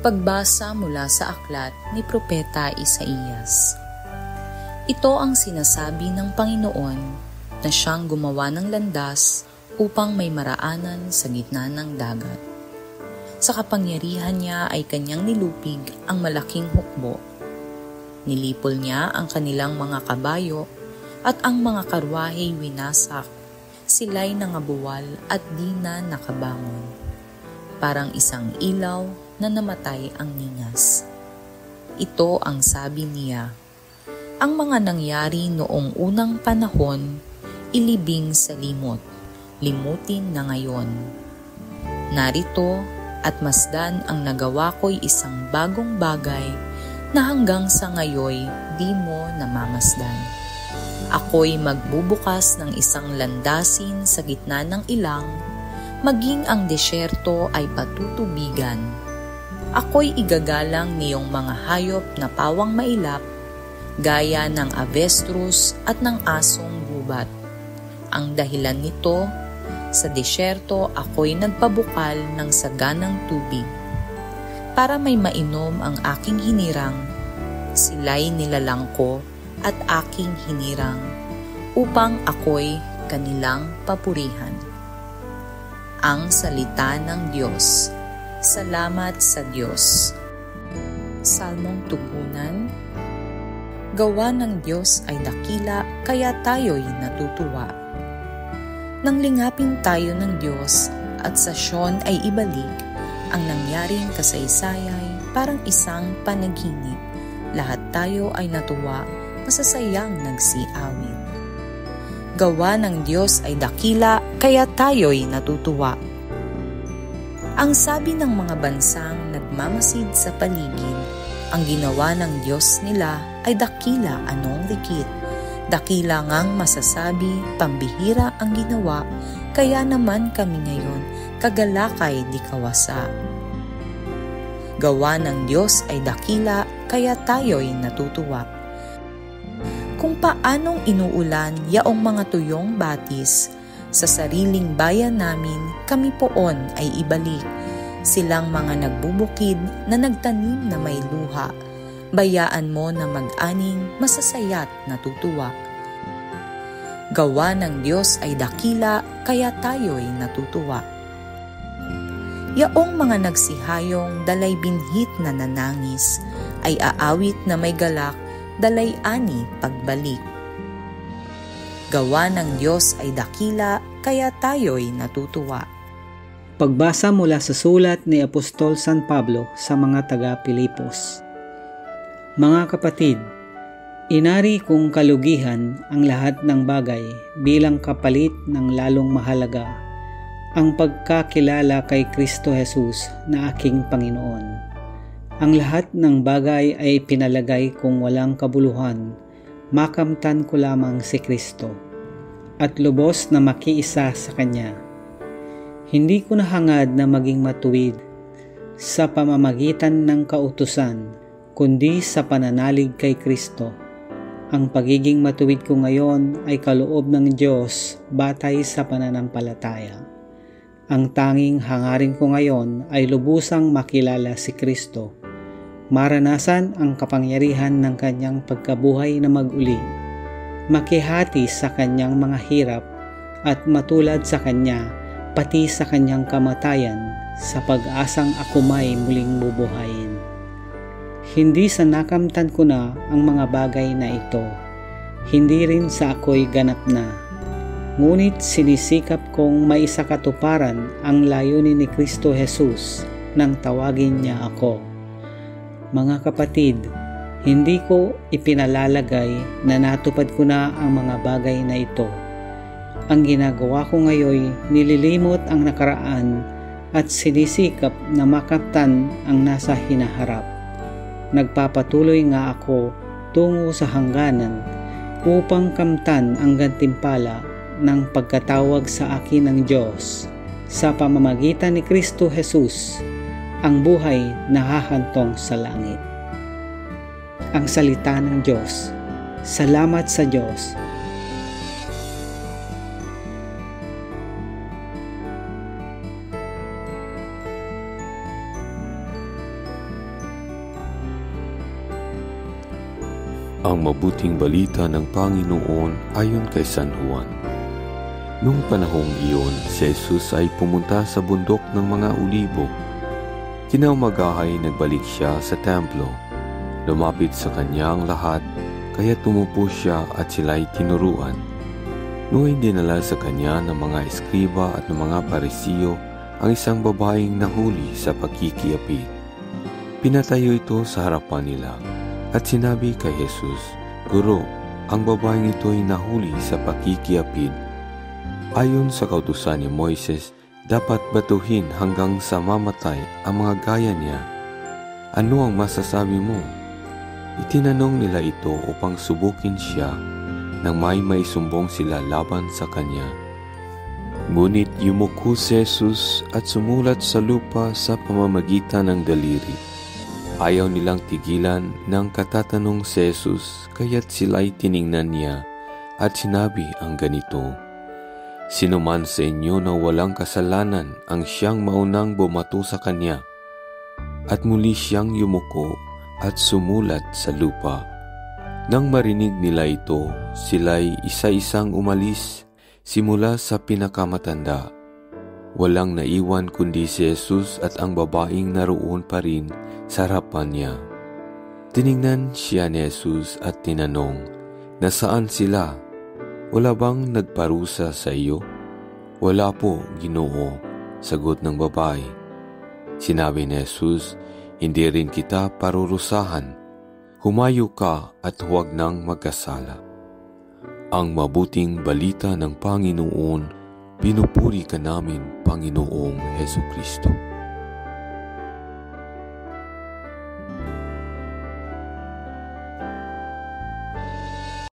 Pagbasa mula sa aklat ni Propeta Isaías. Ito ang sinasabi ng Panginoon na siyang gumawa ng landas upang may maraanan sa gitna ng dagat. Sa kapangyarihan niya ay kanyang nilupig ang malaking hukbo. Nilipol niya ang kanilang mga kabayo at ang mga karwahe winasak. Sila'y nangabuwal at di na nakabangon. Parang isang ilaw na namatay ang ningas. Ito ang sabi niya, ang mga nangyari noong unang panahon, ilibing sa limot, limutin na ngayon. Narito at masdan ang nagawa ko'y isang bagong bagay na hanggang sa ngayoy di mo namamasdan. Ako'y magbubukas ng isang landasin sa gitna ng ilang, maging ang desyerto ay patutubigan. Ako'y igagalang niyong mga hayop na pawang mailap, gaya ng avestrus at ng asong gubat. Ang dahilan nito, sa desyerto ako'y nagpabukal ng saganang tubig. Para may mainom ang aking hinirang, sila'y nilalangko at aking hinirang, upang ako'y kanilang papurihan. Ang salita ng Diyos. Salamat sa Diyos. Salmong Tugunan. Gawa ng Diyos ay dakila, kaya tayo'y natutuwa. Nang lingapin tayo ng Diyos at sa Siyon ay ibalik, ang nangyaring kasaysayay parang isang panaginip. Lahat tayo ay natuwa, masasayang nagsiawit. Gawa ng Diyos ay dakila, kaya tayo'y natutuwa. Ang sabi ng mga bansang nagmamasid sa paligid, ang ginawa ng Diyos nila ay dakila anong rikit. Dakila ngang masasabi, pambihira ang ginawa, kaya naman kami ngayon, kagalakay di kawasa. Gawa ng Diyos ay dakila, kaya tayo'y natutuwa. Kung paanong inuulan yaong mga tuyong batis, sa sariling bayan namin kami poon ay ibalik. Silang mga nagbubukid na nagtanim na may luha. Bayaan mo na mag-aning masasaya't natutuwa. Gawa ng Diyos ay dakila, kaya tayo'y natutuwa. Yaong mga nagsihayong dalay binhit na nanangis, ay aawit na may galak, dalay ani pagbalik. Gawa ng Diyos ay dakila, kaya tayo'y natutuwa. Pagbasa mula sa sulat ni Apostol San Pablo sa mga taga-Pilipos. Mga kapatid, inari kong kalugihan ang lahat ng bagay bilang kapalit ng lalong mahalaga, ang pagkakilala kay Kristo Jesus na aking Panginoon. Ang lahat ng bagay ay pinalagay kong walang kabuluhan, makamtan ko lamang si Kristo at lubos na makiisa sa Kanya. Hindi ko nahangad na maging matuwid sa pamamagitan ng kautusan, kundi sa pananalig kay Kristo. Ang pagiging matuwid ko ngayon ay kaloob ng Diyos batay sa pananampalataya. Ang tanging hangarin ko ngayon ay lubusang makilala si Kristo, maranasan ang kapangyarihan ng Kanyang pagkabuhay na mag-uli, makihati sa Kanyang mga hirap at matulad sa Kanya pati sa Kanyang kamatayan sa pag-asang ako may muling bubuhayin. Hindi sa nakamtan ko na ang mga bagay na ito, hindi rin sa ako'y ganap na. Ngunit sinisikap kong maisakatuparan ang layunin ni Kristo Jesus nang tawagin niya ako. Mga kapatid, hindi ko ipinalalagay na natupad ko na ang mga bagay na ito. Ang ginagawa ko ngayon, nililimot ang nakaraan at sinisikap na makamtan ang nasa hinaharap. Nagpapatuloy nga ako tungo sa hangganan upang kamtan ang gantimpala ng pagkatawag sa akin ng Diyos sa pamamagitan ni Kristo Jesus, ang buhay na hahantong sa langit. Ang salita ng Diyos. Salamat sa Diyos. Ang mabuting balita ng Panginoon ayon kay San Juan. Noong panahong iyon, si Jesus ay pumunta sa bundok ng mga Olibo. Kinaumagahay nagbalik siya sa templo. Lumapit sa kanya ang lahat, kaya tumupo siya at sila'y tinuruan. Noong dinala sa kanya ng mga eskriba at ng mga parisiyo ang isang babaeng nahuli sa pagkikiapid. Pinatayo ito sa harapan nila at sinabi kay Jesus, "Guro, ang babaeng ito ay nahuli sa pagkikiapid. Ayon sa kautusan ni Moises, dapat batuhin hanggang sa mamatay ang mga gaya niya. Ano ang masasabi mo?" Itinanong nila ito upang subukin siya nang may sumbong sila laban sa kanya. Ngunit yumuko si Jesus at sumulat sa lupa sa pamamagitan ng daliri. Ayaw nilang tigilan ng katatanong si Jesus, kaya't sila'y tiningnan niya at sinabi ang ganito, "Sino man sa inyo na walang kasalanan ang siyang maunang bumato sa kanya." At muli siyang yumuko at sumulat sa lupa. Nang marinig nila ito, sila'y isa-isang umalis, simula sa pinakamatanda. Walang naiwan kundi si Jesus at ang babaeng naroon pa rin sa harapan niya. Tiningnan siya ni Jesus at tinanong, "Nasaan sila? Wala bang nagparusa sa iyo?" "Wala po, Ginoo," sagot ng babae. Sinabi ni Jesus, "Hindi rin kita parurusahan. Humayo ka at huwag nang magkasala." Ang mabuting balita ng Panginoon, pinupuri ka namin, Panginoong Hesukristo.